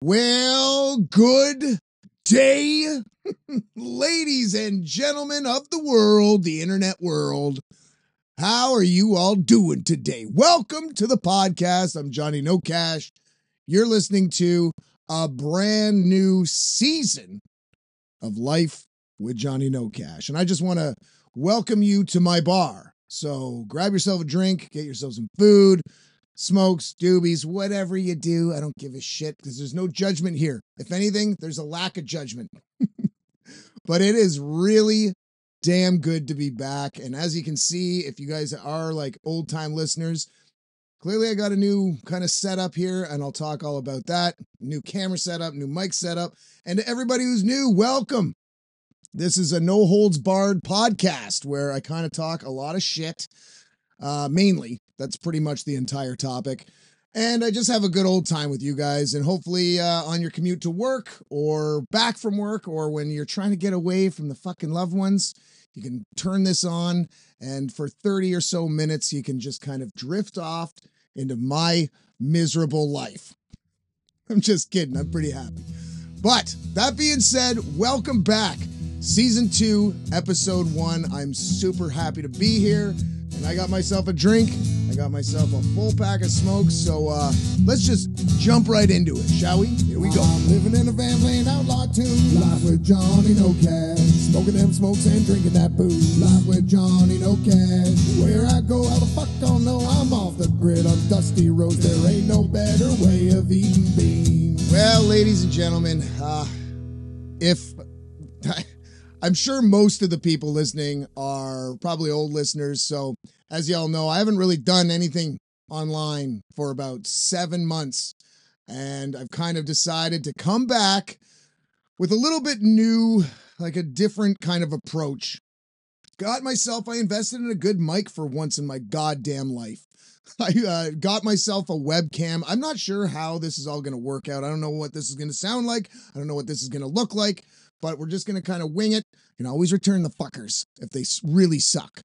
Well, good day, ladies and gentlemen of the world, the internet world. How are you all doing today? Welcome to the podcast. I'm Johnny Nocash. You're listening to a brand new season of Life with Johnny Nocash. And I just want to welcome you to my bar. So grab yourself a drink, get yourself some food, smokes, doobies, whatever you do. I don't give a shit because there's no judgment here. If anything, there's a lack of judgment. But it is really damn good to be back. And as you can see, if you guys are like old time listeners, clearly I got a new kind of setup here and I'll talk all about that. New camera setup, new mic setup. And to everybody who's new, welcome. This is a no holds barred podcast where I kind of talk a lot of shit. Mainly, that's pretty much the entire topic. And I just have a good old time with you guys. And hopefully on your commute to work or back from work or when you're trying to get away from the fucking loved ones, you can turn this on. And for 30 or so minutes, you can just kind of drift off into my miserable life. I'm just kidding. I'm pretty happy. But that being said, welcome back. Season 2, episode 1. I'm super happy to be here. And I got myself a drink. I got myself a full pack of smokes. So let's just jump right into it, shall we? Here we go. I'm living in a van playing outlaw tunes. Life with Johnny Nocash. Smoking them smokes and drinking that booze. Life with Johnny Nocash. Where I go, how the fuck don't know. I'm off the grid on dusty roads. There ain't no better way of eating beans. Well, ladies and gentlemen, I'm sure most of the people listening are probably old listeners. So as y'all know, I haven't really done anything online for about 7 months. And I've kind of decided to come back with a little bit new, like a different kind of approach. I invested in a good mic for once in my goddamn life. I got myself a webcam. I'm not sure how this is all going to work out. I don't know what this is going to sound like. I don't know what this is going to look like. But we're just going to kind of wing it. You can always return the fuckers if they really suck.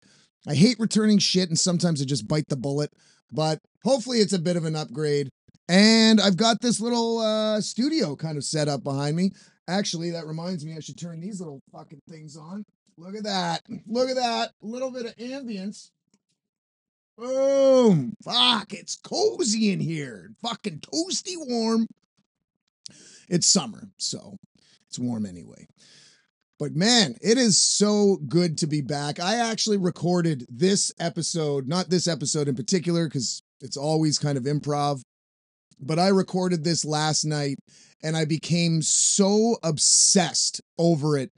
I hate returning shit, and sometimes I just bite the bullet. But hopefully it's a bit of an upgrade. And I've got this little studio kind of set up behind me. Actually, that reminds me I should turn these little fucking things on. Look at that. Look at that. A little bit of ambience. Boom. Fuck, it's cozy in here. Fucking toasty warm. It's summer, so it's warm anyway. But man, it is so good to be back. I actually recorded this episode, not this episode in particular, because it's always kind of improv. But I recorded this last night and I became so obsessed over it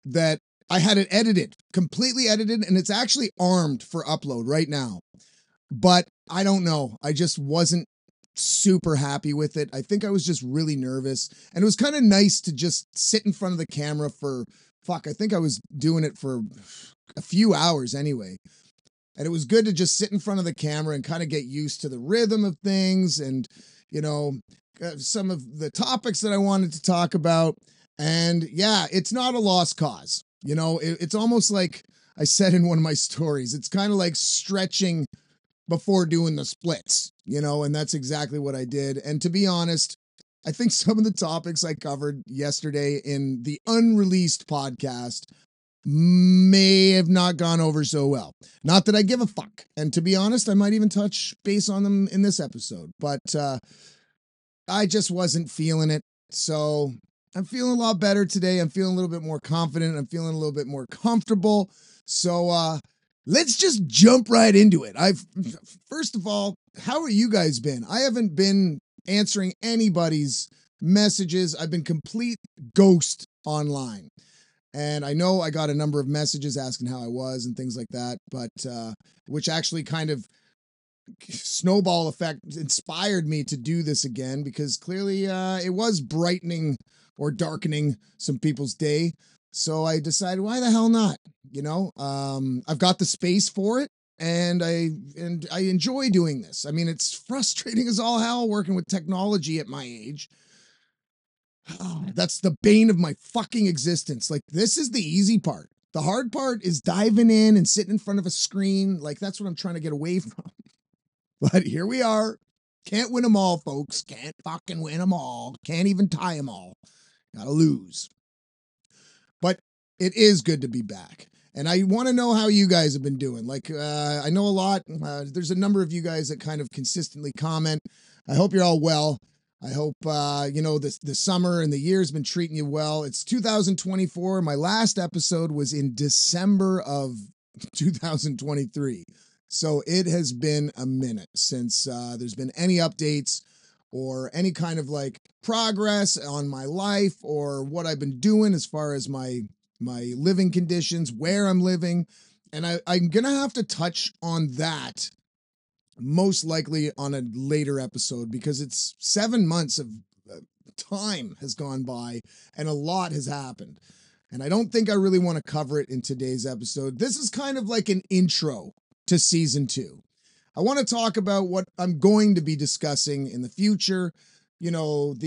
that I had it edited, completely edited, and it's actually armed for upload right now. But I don't know. I just wasn't super happy with it. I think I was just really nervous. And it was kind of nice to just sit in front of the camera for, I think I was doing it for a few hours anyway. And it was good to just sit in front of the camera and kind of get used to the rhythm of things and, you know, some of the topics that I wanted to talk about. And yeah, it's not a lost cause. You know, it's almost like I said in one of my stories, it's kind of like stretching before doing the splits, you know, and that's exactly what I did. And to be honest, I think some of the topics I covered yesterday in the unreleased podcast may have not gone over so well. Not that I give a fuck. And to be honest, I might even touch base on them in this episode, but I just wasn't feeling it. So I'm feeling a lot better today. I'm feeling a little bit more confident. I'm feeling a little bit more comfortable. So, let's just jump right into it. First of all, how are you guys been? I haven't been answering anybody's messages. I've been complete ghost online. And I know I got a number of messages asking how I was and things like that, but which actually kind of snowball effect inspired me to do this again because clearly it was brightening or darkening some people's day. So I decided, why the hell not? You know, I've got the space for it and I enjoy doing this. I mean, it's frustrating as all hell working with technology at my age. That's the bane of my fucking existence. Like, this is the easy part. The hard part is diving in and sitting in front of a screen. Like, that's what I'm trying to get away from. But here we are. Can't win them all, folks. Can't fucking win them all. Can't even tie them all. Gotta lose. But it is good to be back. And I want to know how you guys have been doing. Like, I know a lot. There's a number of you guys that kind of consistently comment. I hope you're all well. I hope, the summer and the year's been treating you well. It's 2024. My last episode was in December of 2023. So it has been a minute since there's been any updates or any kind of like progress on my life or what I've been doing as far as my living conditions, where I'm living. And I'm going to have to touch on that most likely on a later episode because it's 7 months of time has gone by and a lot has happened. And I don't think I really want to cover it in today's episode. This is kind of like an intro to season 2. I want to talk about what I'm going to be discussing in the future, how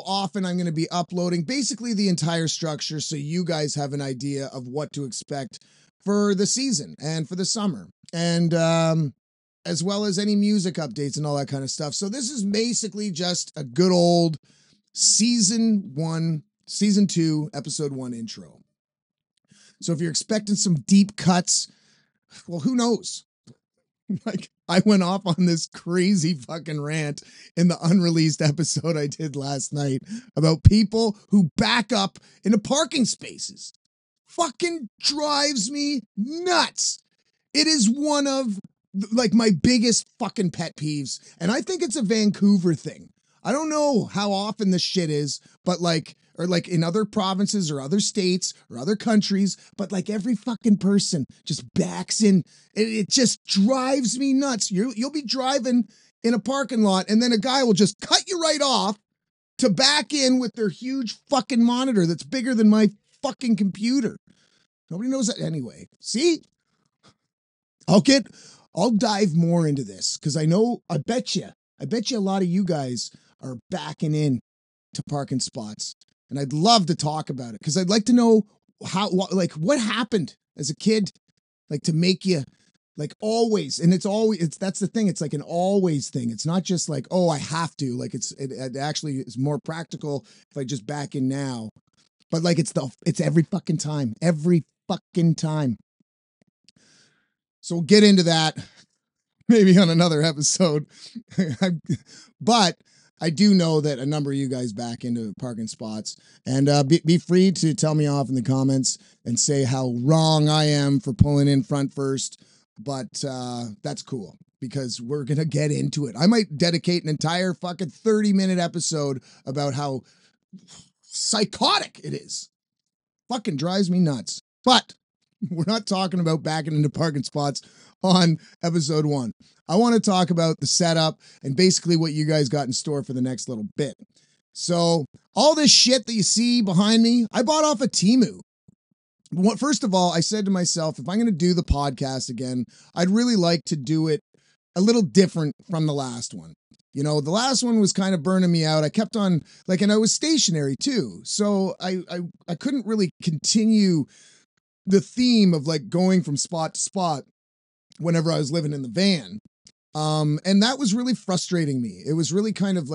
often I'm going to be uploading, basically the entire structure so you guys have an idea of what to expect for the season and for the summer. And as well as any music updates and all that kind of stuff. So this is basically just a good old season 2, episode 1 intro. So if you're expecting some deep cuts, well, who knows? Like, I went off on this crazy fucking rant in the unreleased episode I did last night about people who back up into parking spaces. Fucking drives me nuts. It is one of like my biggest fucking pet peeves. And I think it's a Vancouver thing. I don't know how often this shit is, but like in other provinces or other states or other countries, but like every fucking person just backs in. It just drives me nuts. You'll be driving in a parking lot and then a guy will just cut you right off to back in with their huge fucking monitor that's bigger than my fucking computer. Nobody knows that anyway. See? I'll dive more into this because I bet you a lot of you guys are backing in to parking spots. And I'd love to talk about it because I'd like to know what happened as a kid, like to make you like always. And that's the thing. It's like an always thing. It's not just like, oh, I have to, like it actually is more practical if I just back in now. But like, it's every fucking time, So we'll get into that maybe on another episode. But I do know that a number of you guys back into parking spots, and be free to tell me off in the comments and say how wrong I am for pulling in front first. But that's cool because we're going to get into it. I might dedicate an entire fucking 30-minute episode about how psychotic it is. Fucking drives me nuts. But we're not talking about backing into parking spots on episode 1. I want to talk about the setup and basically what you guys got in store for the next little bit. So all this shit that you see behind me, I bought off of Temu. First of all, I said to myself, if I'm going to do the podcast again, I'd really like to do it a little different from the last one. The last one was kind of burning me out. I kept on and I was stationary too. So I couldn't really continue the theme of like going from spot to spot whenever I was living in the van. And that was really frustrating me. It was really kind of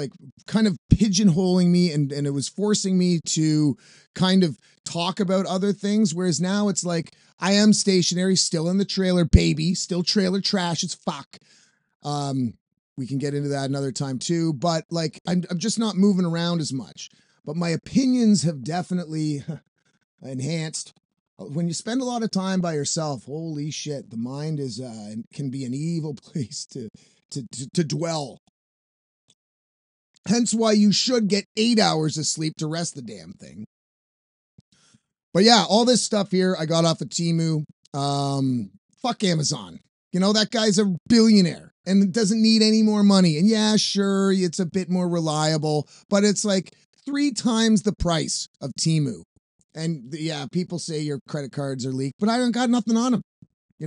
pigeonholing me and it was forcing me to kind of talk about other things. Whereas now it's like, I am stationary, still in the trailer, baby, still trailer trash as fuck. We can get into that another time too, but like, I'm just not moving around as much, but my opinions have definitely enhanced. When you spend a lot of time by yourself, holy shit, the mind can be an evil place to dwell. Hence why you should get 8 hours of sleep to rest the damn thing. But yeah, all this stuff here I got off of Temu. Fuck Amazon. That guy's a billionaire and doesn't need any more money. And yeah, sure, it's a bit more reliable, but it's like 3 times the price of Temu. And yeah, people say your credit cards are leaked, but I don't got nothing on them.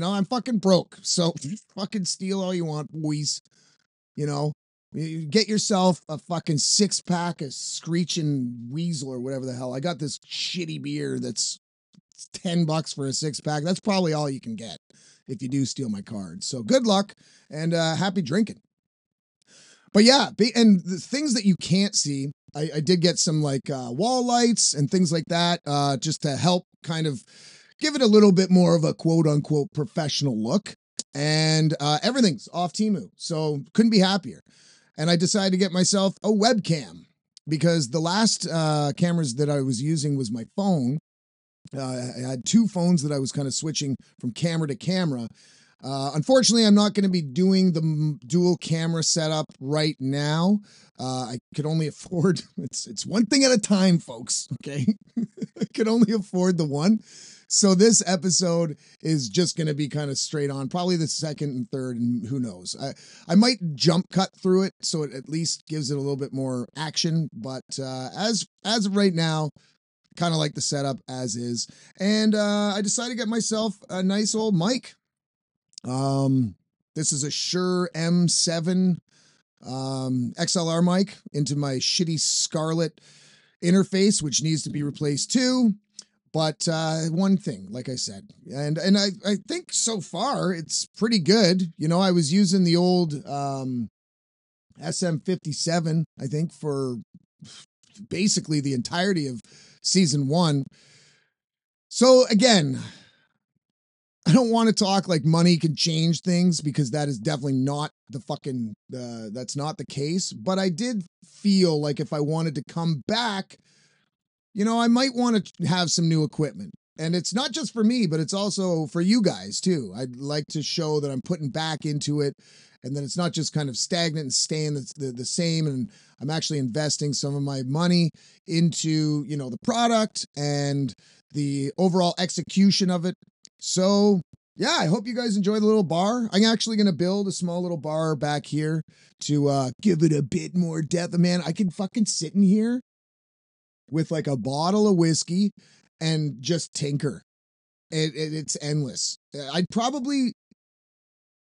I'm fucking broke. So fucking steal all you want, boys. You get yourself a fucking 6-pack of Screeching Weasel or whatever the hell. I got this shitty beer that's $10 for a 6-pack. That's probably all you can get if you do steal my card. So good luck and happy drinking. But yeah, and the things that you can't see, I did get some like wall lights and things like that, just to help kind of give it a little bit more of a quote unquote professional look. And everything's off Temu, so couldn't be happier. And I decided to get myself a webcam because the last cameras that I was using was my phone. I had two phones that I was kind of switching from camera to camera. Unfortunately, I'm not going to be doing the dual camera setup right now. I could only afford, it's one thing at a time, folks, okay? I could only afford the one. So this episode is just going to be kind of straight on, probably the second and third, and who knows. I might jump cut through it so it at least gives it a little bit more action. But as of right now, kind of like the setup as is. And I decided to get myself a nice old mic. This is a Shure M7 XLR mic into my shitty Scarlett interface, which needs to be replaced too. But one thing, like I said, and I think so far it's pretty good. You know, I was using the old SM57, I think, for basically the entirety of season 1. So again, I don't want to talk like money can change things because that is definitely not the fucking, that's not the case. But I did feel like if I wanted to come back, you know, I might want to have some new equipment. And it's not just for me, but it's also for you guys too. I'd like to show that I'm putting back into it and that it's not just kind of stagnant and staying the same. And I'm actually investing some of my money into, you know, the product and the overall execution of it. So yeah, I hope you guys enjoy the little bar. I'm actually going to build a small little bar back here to give it a bit more depth. Man, I can fucking sit in here with like a bottle of whiskey and just tinker. It's endless. I'd probably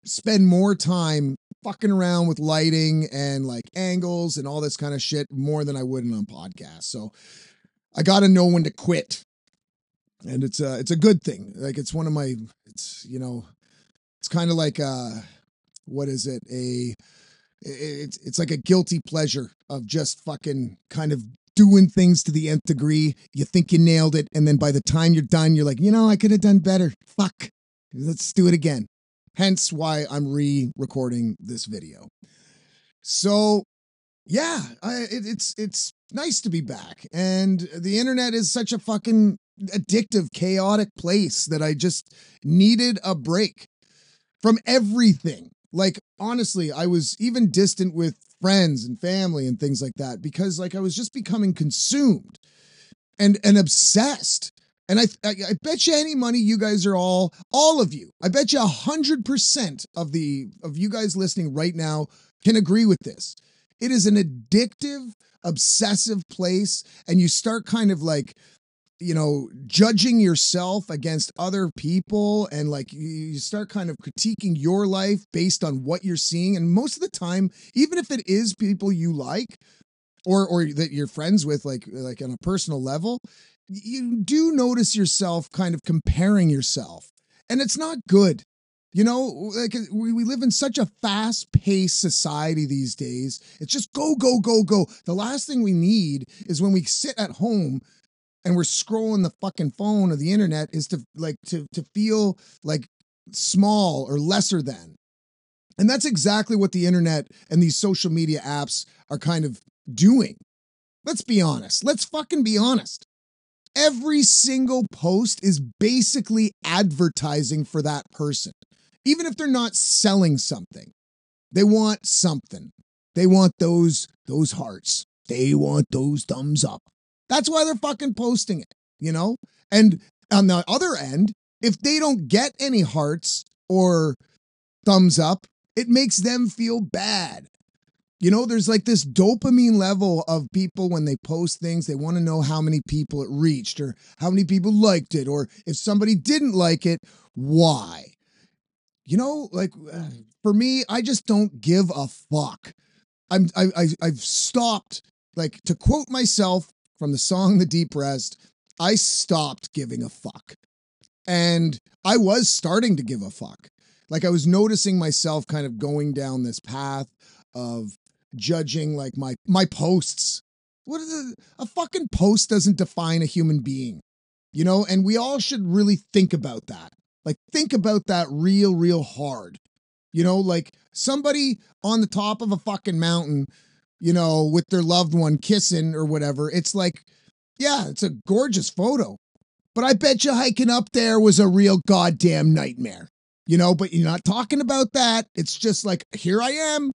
spend more time fucking around with lighting and like angles and all this kind of shit more than I would on a podcast. So I got to know when to quit. And it's a good thing. Like it's one of my, it's, you know, it's kind of like, what is it? It's like a guilty pleasure of just fucking kind of doing things to the nth degree. You think you nailed it. And then by the time you're done, you're like, you know, I could have done better. Fuck. Let's do it again. Hence why I'm re-recording this video. So yeah, it's nice to be back. And the internet is such a fucking addictive, chaotic place that I just needed a break from everything. Like, honestly, I was even distant with friends and family and things like that because like I was just becoming consumed and obsessed. And I bet you any money you guys are all of you, I bet you 100% of you guys listening right now can agree with this. It is an addictive, obsessive place. And you start kind of like, you know, judging yourself against other people and like you start kind of critiquing your life based on what you're seeing. And most of the time, even if it is people you like or that you're friends with, like on a personal level, you do notice yourself kind of comparing yourself. And it's not good. You know, like we live in such a fast-paced society these days. It's just go, go, go, go. The last thing we need is when we sit at home and we're scrolling the fucking phone or the internet is to feel like small or lesser than. And that's exactly what the internet and these social media apps are kind of doing. Let's be honest. Let's fucking be honest. Every single post is basically advertising for that person. Even if they're not selling something, they want something. They want those hearts. They want those thumbs up. That's why they're fucking posting it, you know? And on the other end, if they don't get any hearts or thumbs up, it makes them feel bad. You know, there's like this dopamine level of people when they post things, they want to know how many people it reached or how many people liked it, or if somebody didn't like it, why? You know, like for me, I just don't give a fuck. I've stopped, like, to quote myself from the song The Deep Rest, I stopped giving a fuck. And I was starting to give a fuck. Like I was noticing myself kind of going down this path of judging like my posts. A fucking post doesn't define a human being, you know, and we all should really think about that. Like, think about that real hard. You know, like somebody on the top of a fucking mountain, you know, with their loved one kissing or whatever. It's like, yeah, it's a gorgeous photo. But I bet you hiking up there was a real goddamn nightmare. You know, but you're not talking about that. It's just like, here I am.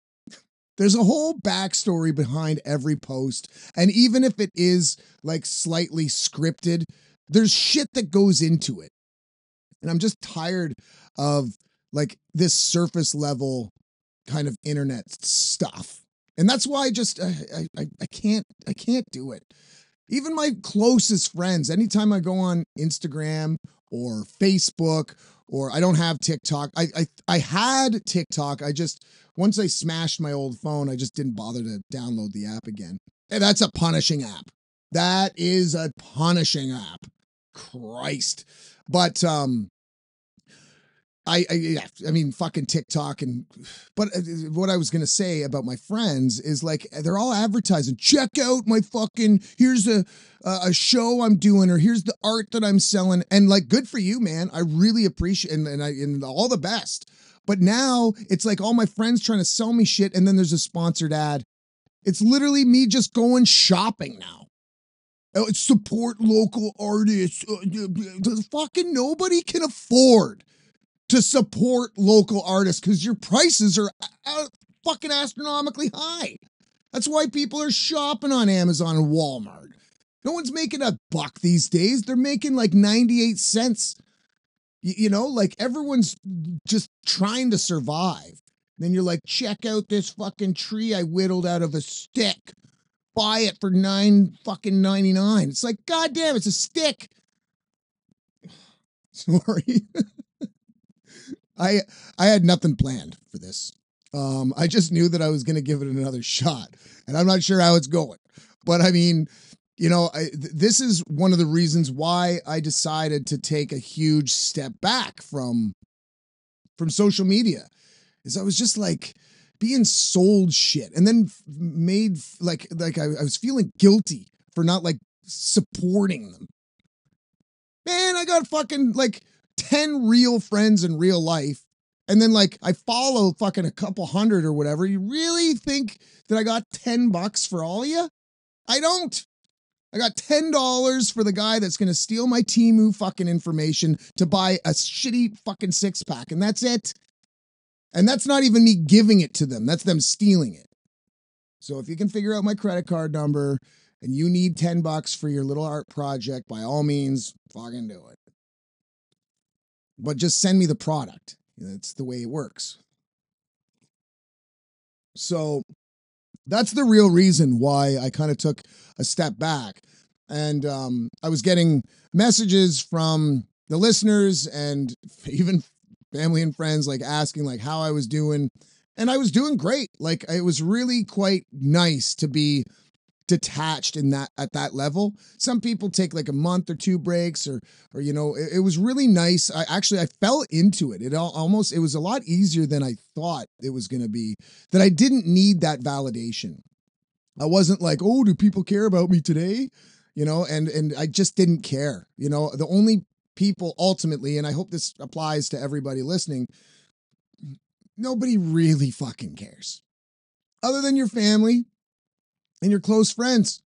There's a whole backstory behind every post. And even if it is like slightly scripted, there's shit that goes into it. And I'm just tired of like this surface level kind of internet stuff. And that's why I can't do it. Even my closest friends, anytime I go on Instagram or Facebook, or I don't have TikTok. I had TikTok. Once I smashed my old phone, I just didn't bother to download the app again. And that's a punishing app. That is a punishing app. Christ. But I mean, fucking TikTok but what I was going to say about my friends is like, they're all advertising, check out my fucking, here's a show I'm doing, or here's the art that I'm selling. And like, good for you, man. I really appreciate, and all the best. But now it's like all my friends trying to sell me shit. And then there's a sponsored ad. It's literally me just going shopping now. Support local artists. Fucking nobody can afford to support local artists because your prices are fucking astronomically high. That's why people are shopping on Amazon and Walmart. No one's making $1 these days. They're making like 98 cents. You know, like everyone's just trying to survive. Then you're like, check out this fucking tree I whittled out of a stick. Buy it for $9.99. It's like, goddamn, it's a stick. Sorry. I had nothing planned for this. I just knew that I was going to give it another shot, and I'm not sure how it's going. But I mean, you know, this is one of the reasons why I decided to take a huge step back from social media. Is I was just like being sold shit, and then made like I was feeling guilty for not like supporting them. Man, I got fucking like 10 real friends in real life. And then like I follow fucking a couple hundred or whatever. You really think that I got $10 for all of you? I don't. I got $10 for the guy that's going to steal my Temu fucking information to buy a shitty fucking 6-pack. And that's it. And that's not even me giving it to them. That's them stealing it. So if you can figure out my credit card number and you need $10 for your little art project, by all means, fucking do it. But just send me the product. That's the way it works. So that's the real reason why I kind of took a step back. And I was getting messages from the listeners and even family and friends like asking like how I was doing. And I was doing great. Like it was really quite nice to be detached at that level. Some people take like a month or 2 breaks or you know, it was really nice. I fell into it. It was a lot easier than I thought it was going to be, that I didn't need that validation. I wasn't like, oh, do people care about me today? You know, and I just didn't care. You know, the only people ultimately, and I hope this applies to everybody listening, nobody really fucking cares other than your family and your close friends.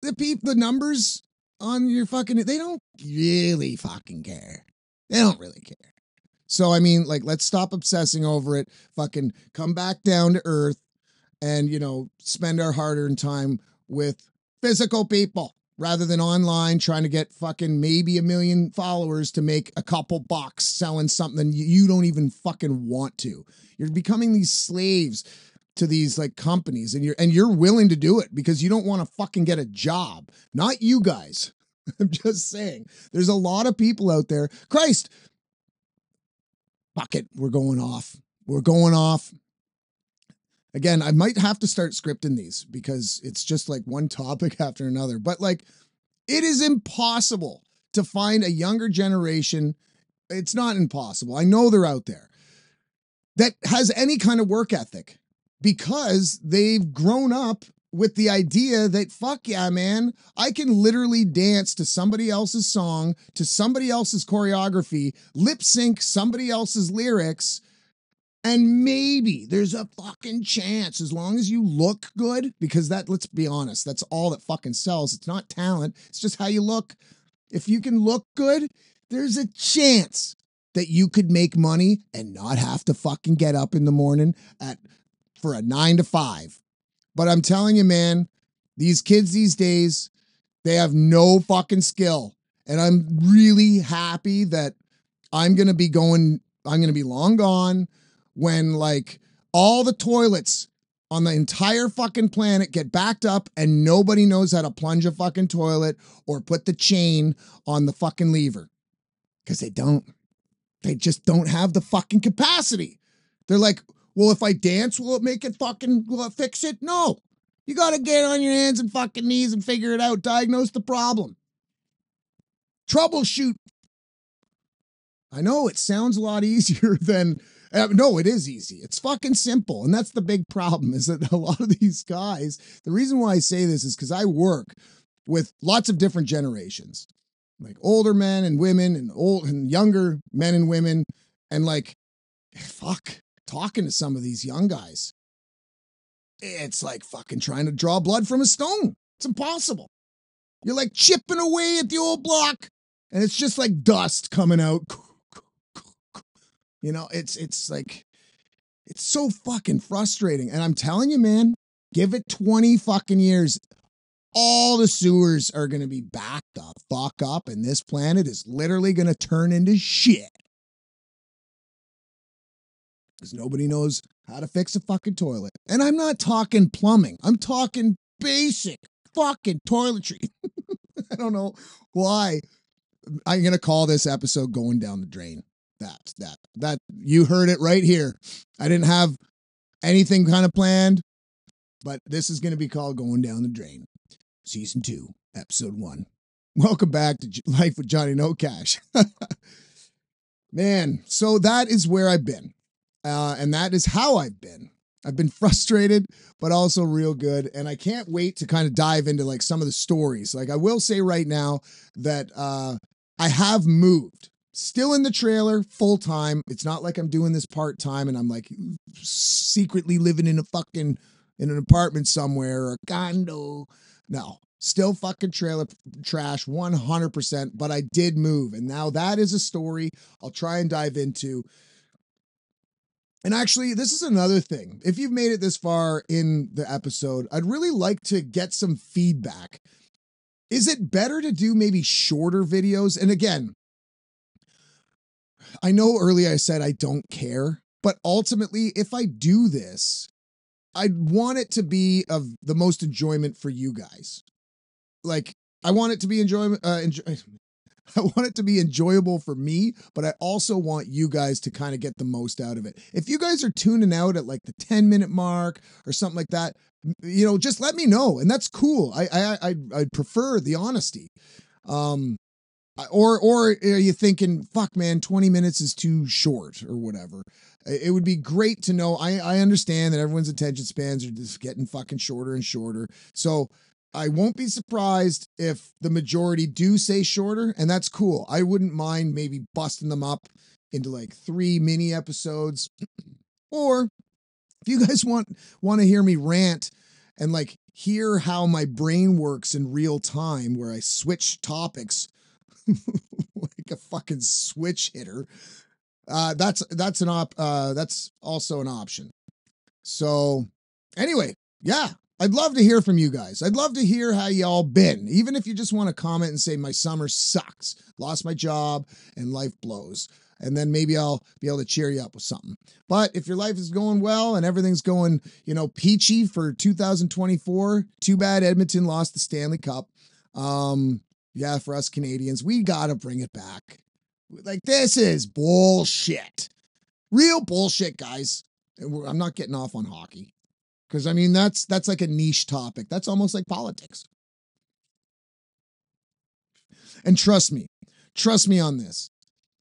The numbers on your fucking, they don't really fucking care. They don't really care. So, I mean, like, let's stop obsessing over it. Fucking come back down to earth and, you know, spend our hard-earned time with physical people rather than online trying to get fucking maybe 1 million followers to make a couple bucks selling something you don't even fucking want to. You're becoming these slaves to these like companies, and you're willing to do it because you don't want to fucking get a job. Not you guys. I'm just saying. There's a lot of people out there. Christ. Fuck it. We're going off. Again, I might have to start scripting these because it's just like one topic after another. But like, it is impossible to find a younger generation. It's not impossible. I know they're out there that has any kind of work ethic. because they've grown up with the idea that, fuck yeah, man, I can literally dance to somebody else's song, to somebody else's choreography, lip sync somebody else's lyrics, and maybe there's a fucking chance, as long as you look good, because that, let's be honest, that's all that fucking sells. It's not talent, it's just how you look. If you can look good, there's a chance that you could make money and not have to fucking get up in the morning for a 9 to 5. But I'm telling you, man, these kids these days, they have no fucking skill. And I'm really happy that I'm going to be long gone when like all the toilets on the entire fucking planet get backed up and nobody knows how to plunge a fucking toilet or put the chain on the fucking lever. Because they just don't have the fucking capacity. They're like, well, if I dance, will it fix it? No. You got to get on your hands and fucking knees and figure it out. Diagnose the problem. Troubleshoot. I know it sounds a lot easier than, no, it is easy. It's fucking simple. And that's the big problem, is that a lot of these guys, the reason why I say this is because I work with lots of different generations, like older men and women and old and younger men and women. And like, fuck, talking to some of these young guys, it's like fucking trying to draw blood from a stone. It's impossible. You're like chipping away at the old block and it's just like dust coming out. You know, it's like, it's so fucking frustrating. And I'm telling you, man, give it 20 fucking years. All the sewers are going to be backed up, fuck up, and this planet is literally going to turn into shit. Because nobody knows how to fix a fucking toilet. And I'm not talking plumbing. I'm talking basic fucking toiletry. I don't know why I'm going to call this episode Going Down the Drain. That you heard it right here. I didn't have anything kind of planned, but this is going to be called Going Down the Drain. Season 2, Episode 1. Welcome back to Life with Johnny Nocash. Man, so that is where I've been. And that is how I've been. I've been frustrated, but also real good. And I can't wait to kind of dive into like some of the stories. Like I will say right now that I have moved. Still in the trailer full time. It's not like I'm doing this part time and I'm like secretly living in an apartment somewhere or a condo. No, still fucking trailer trash 100%, but I did move. And now that is a story I'll try and dive into. And actually, this is another thing. If you've made it this far in the episode, I'd really like to get some feedback. Is it better to do maybe shorter videos? And again, I know earlier I said I don't care, but ultimately, if I do this, I'd want it to be of the most enjoyment for you guys. Like, I want it to be I want it to be enjoyable for me, but I also want you guys to kind of get the most out of it. If you guys are tuning out at like the 10-minute mark or something like that, you know, just let me know. And that's cool. I'd prefer the honesty. Or are you thinking, fuck man, 20 minutes is too short or whatever. It would be great to know. I understand that everyone's attention spans are just getting fucking shorter and shorter. So I won't be surprised if the majority do say shorter, and that's cool. I wouldn't mind maybe busting them up into like 3 mini episodes. Or if you guys want to hear me rant and like hear how my brain works in real time, where I switch topics like a fucking switch hitter, that's also an option. So anyway, yeah. I'd love to hear from you guys. I'd love to hear how y'all been. Even if you just want to comment and say, my summer sucks, lost my job, and life blows. And then maybe I'll be able to cheer you up with something. But if your life is going well and everything's going, you know, peachy for 2024, too bad Edmonton lost the Stanley Cup. Yeah, for us Canadians, we got to bring it back. Like, this is bullshit. Real bullshit, guys. I'm not getting off on hockey. Because, I mean, that's like a niche topic. That's almost like politics. And trust me on this.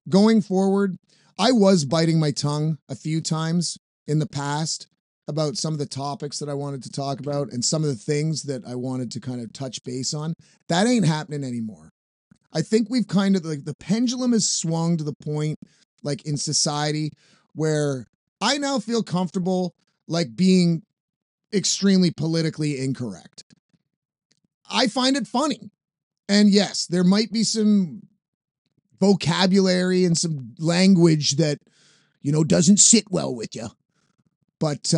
Going forward, I was biting my tongue a few times in the past about some of the topics that I wanted to talk about and some of the things that I wanted to kind of touch base on. That ain't happening anymore. I think we've kind of like the pendulum has swung to the point like in society where I now feel comfortable like being extremely politically incorrect. I find it funny. And yes, there might be some vocabulary and some language that, you know, doesn't sit well with you. But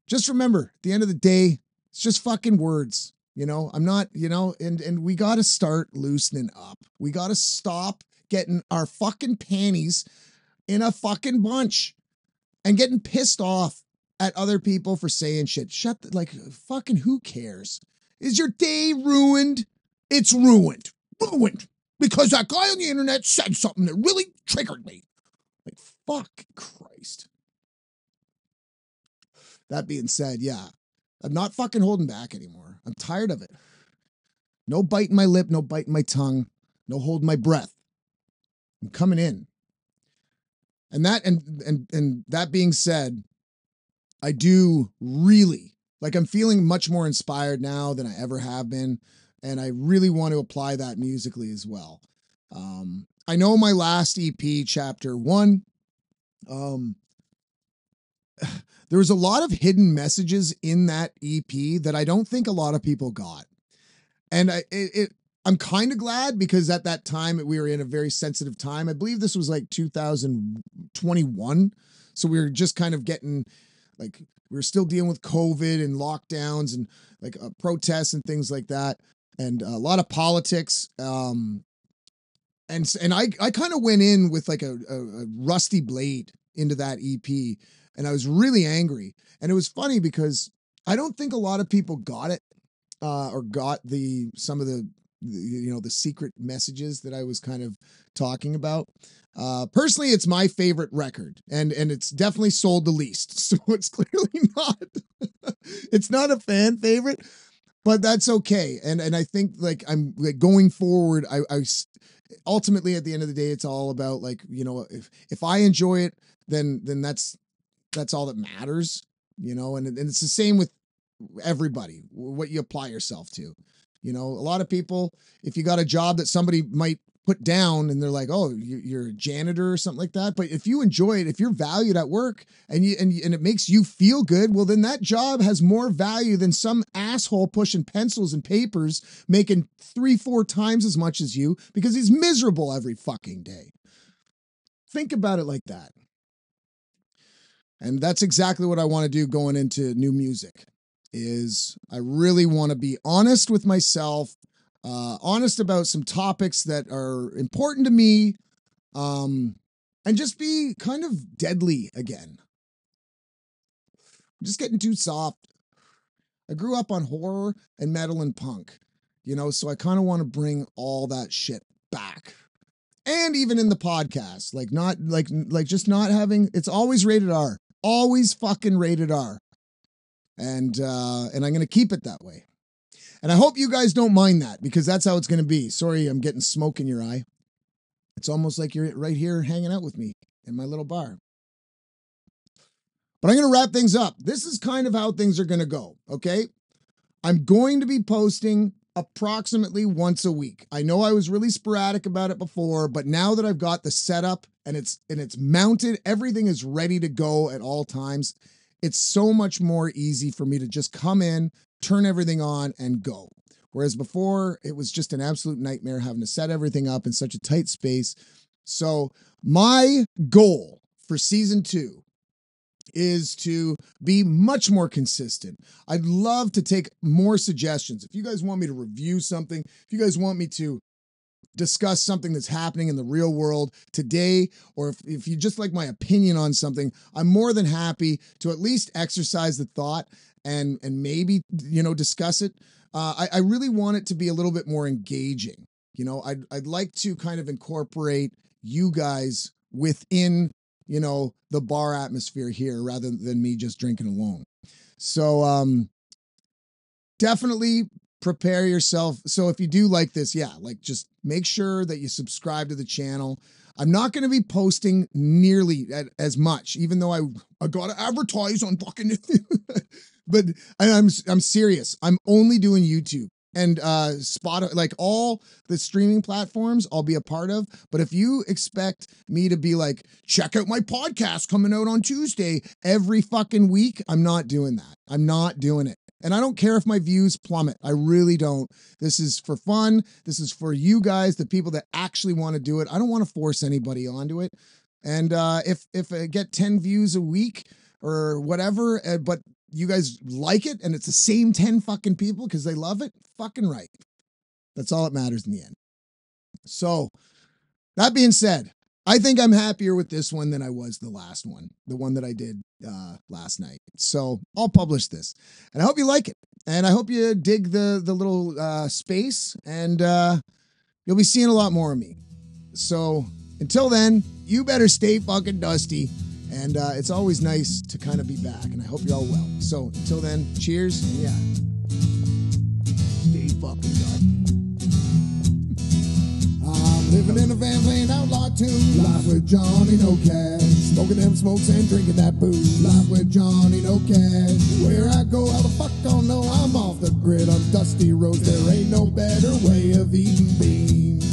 just remember, at the end of the day, it's just fucking words. You know, I'm not, you know, and we got to start loosening up. We got to stop getting our fucking panties in a fucking bunch and getting pissed off at other people for saying shit. Fucking who cares? Is your day ruined? It's ruined. Ruined. Because that guy on the internet said something that really triggered me. Like, fuck Christ. That being said, yeah, I'm not fucking holding back anymore. I'm tired of it. No biting my lip, no biting my tongue, no holding my breath. I'm coming in. And that being said, I do really, like I'm feeling much more inspired now than I ever have been. And I really want to apply that musically as well. I know my last EP, Chapter 1, there was a lot of hidden messages in that EP that I don't think a lot of people got. And I'm kind of glad because at that time we were in a very sensitive time. I believe this was like 2021. So we were just kind of getting like, we were still dealing with COVID and lockdowns and like protests and things like that. And a lot of politics. And I kind of went in with like a rusty blade into that EP. And I was really angry. And it was funny because I don't think a lot of people got it or got some of the secret messages that I was kind of talking about. Personally, it's my favorite record and it's definitely sold the least. So it's clearly not, it's not a fan favorite, but that's okay. And I think like I'm like going forward, I ultimately at the end of the day, it's all about like, you know, if I enjoy it, then that's all that matters, you know, and it's the same with everybody, what you apply yourself to. You know, a lot of people, if you got a job that somebody might put down and they're like, oh, you're a janitor or something like that. But if you enjoy it, if you're valued at work and it makes you feel good, well, then that job has more value than some asshole pushing pencils and papers, making 3-4 times as much as you because he's miserable every fucking day. Think about it like that. And that's exactly what I want to do going into new music is I really want to be honest with myself, honest about some topics that are important to me, and just be kind of deadly again. I'm just getting too soft. I grew up on horror and metal and punk, you know, so I kind of want to bring all that shit back. And even in the podcast, like not like just not having, it's always rated R. Always fucking rated R. And I'm going to keep it that way. And I hope you guys don't mind that because that's how it's going to be. Sorry, I'm getting smoke in your eye. It's almost like you're right here hanging out with me in my little bar. But I'm going to wrap things up. This is kind of how things are going to go, okay? I'm going to be posting approximately once a week. I know I was really sporadic about it before, but now that I've got the setup and it's mounted, everything is ready to go at all times. It's so much more easy for me to just come in, turn everything on, and go. Whereas before, it was just an absolute nightmare having to set everything up in such a tight space. So my goal for season 2 is to be much more consistent. I'd love to take more suggestions. If you guys want me to review something, if you guys want me to discuss something that's happening in the real world today, or if you just like my opinion on something, I'm more than happy to at least exercise the thought and maybe, you know, discuss it. I really want it to be a little bit more engaging. You know, I'd like to kind of incorporate you guys within, you know, the bar atmosphere here rather than me just drinking alone. So definitely prepare yourself. So if you do like this, yeah, like just make sure that you subscribe to the channel. I'm not going to be posting nearly as much, even though I got to advertise on fucking, but I'm serious. I'm only doing YouTube and Spotify, like all the streaming platforms I'll be a part of. But if you expect me to be like, check out my podcast coming out on Tuesday every fucking week, I'm not doing that. I'm not doing it. And I don't care if my views plummet. I really don't. This is for fun. This is for you guys, the people that actually want to do it. I don't want to force anybody onto it. And if I get 10 views a week or whatever, but you guys like it and it's the same 10 fucking people because they love it, fucking right. That's all that matters in the end. So that being said, I think I'm happier with this one than I was the last one, the one that I did last night. So I'll publish this, and I hope you like it, and I hope you dig the little space, and you'll be seeing a lot more of me. So until then, you better stay fucking dusty, and it's always nice to kind of be back, and I hope you're all well. So until then, cheers, and yeah, stay fucking dusty. Living in a van playing outlaw tunes. Live with Johnny Nocash. Smoking them smokes and drinking that booze. Live with Johnny Nocash. Where I go, how the fuck don't know. I'm off the grid on dusty roads. There ain't no better way of eating beans.